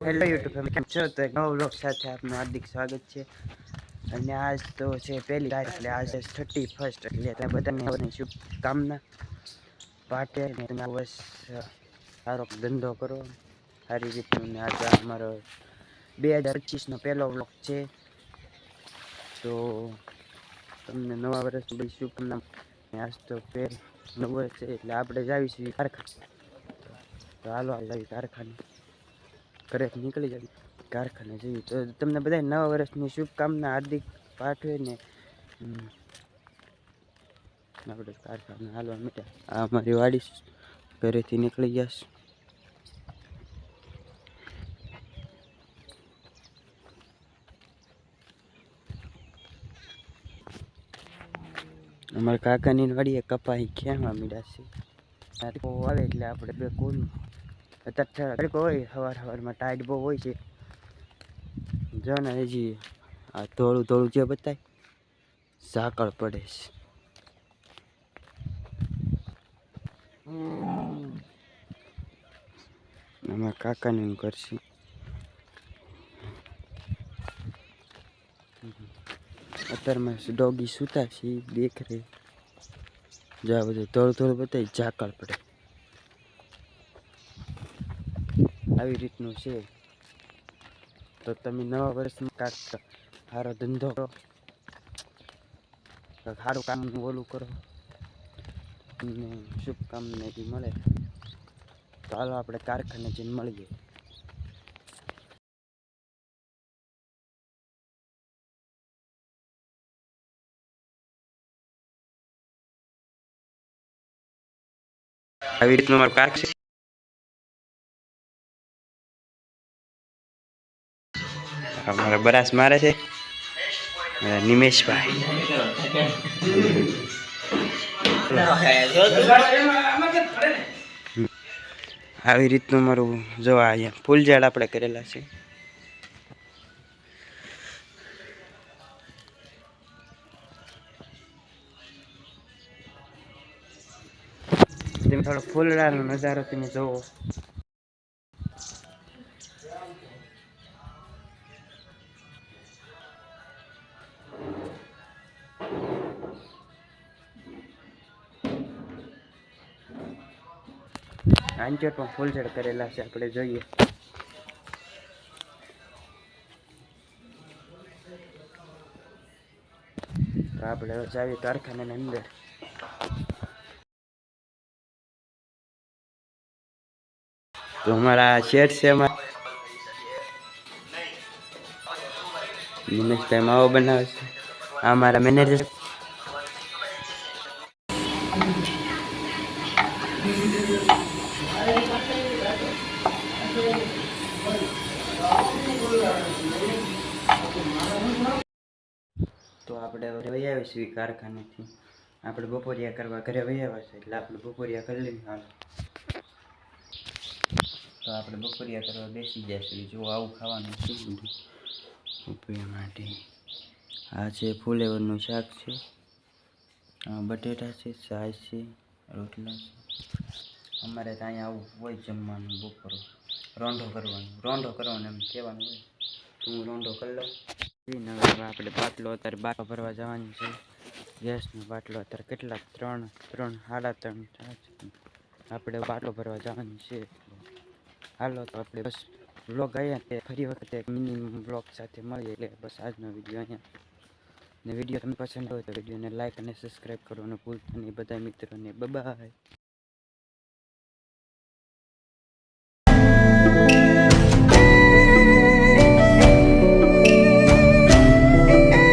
Hello YouTube family, કેમ છો? તો એક નવો વ્લોગ સાથે આપનું હાર્દિક સ્વાગત છે. અને આજ તો છે પહેલી તારીખ, એટલે આજ 31st, એટલે તમે બધાને શુભકામના પાઠે ને તમે બસ સારો ધંધો કરો સારી રીતનું. ને આજે અમારો 2025નો પહેલો વ્લોગ છે, તો તમને નવા વર્ષની બધી શુભકામના. આજ તો નવું વર્ષ છે એટલે આપણે જાવીશું કારખાને. તો હાલો આવી કારખાને, ઘરેથી નીકળી જાય કારખાને જઈએ. તો તમને બધા નવા વર્ષની શુભકામના હાર્દિક પાઠવે ને આપણે કારખાને હાલવા મીઠા. આ અમારી વાડી, ઘરેથી નીકળી ગયા. અમારા કાકાની વાડીએ કપાઈ ખેવા મીડા છે. આવે એટલે આપણે બે કોણ અત્યારે હોય, સવારમાં ટાઈટ બહુ હોય છે. જો ને હજી આ થોડું થોડું જે બતાય ઝાકળ પડે છે. અમારા કાકાને કરશે. અત્યારમાં ડોગી સૂતા છે, દેખ રે. જા બધું થોડું થોડું બતાવી ઝાકળ પડે. આવી રીતનું છે. તો તમે નવા વર્ષમાં કાંક સારો ધંધો કરો, સારું કામ ઓલું કરો, તમને શુભકામના બી મળે. તો હાલો આપણે કારખાને જઈને મળીએ. આવી રીતનું અમારું કારખ છે. અમારા બરાસ મારે છે નિમેશભાઈ. આવી રીતનું મારું જોવા અહીંયા ફૂલ ઝાડ આપણે કરેલા છે. તમે થોડો ફૂલડાનો નજારો તમે જોવો. આંચર પણ ફૂલઝાડ કરેલા છે, આપણે જોઈએ. તો આપણે જાવી કારખાનાની અંદર. તો અમારા શેઠ છે, દિનેશભાઈ માવો બનાવે છે. આ મારા મેનેજર. તો આપણે હવે વહી આવીશું કારખાનેથી. આપણે બપોરિયા કરવા ઘરે વહી આવ્યા છે, એટલે આપણે બપોરિયા કરી લઈએ. હાલ તો આપણે બપોરિયા કરવા બેસી જઈશું. જો આવું ખાવાનું છે બધું બપોરિયા માટે. આ છે ફુલેવરનું શાક છે, બટેટા છે, છાશ છે, રોટલા છે. અમારે તો અહીંયા આવું હોય જમવાનું. બપોરો રોંઢો કરવાનો એમ કહેવાનું હોય. તો હું રોંઢો કરી લઉં. હવે આપણે બાટલો અત્યારે બાટલો ભરવા જવાનું છે. ગેસનો બાટલો અત્યારે કેટલા 3 સાડા 3 થાય છે. આપણે બાટલો ભરવા જવાનું છે. હાલો તો આપણે બસ વ્લોગ અહીંયા ફરી વખતે મિનિમમ વ્લોગ સાથે મળીએ. એટલે બસ આજનો વિડીયો અહીંયા. ને વિડીયો તમને પસંદ હોય તો વિડીયોને લાઈક અને સબસ્ક્રાઈબ કરવાનું ભૂલતા નહીં બધા મિત્રોને. બાય.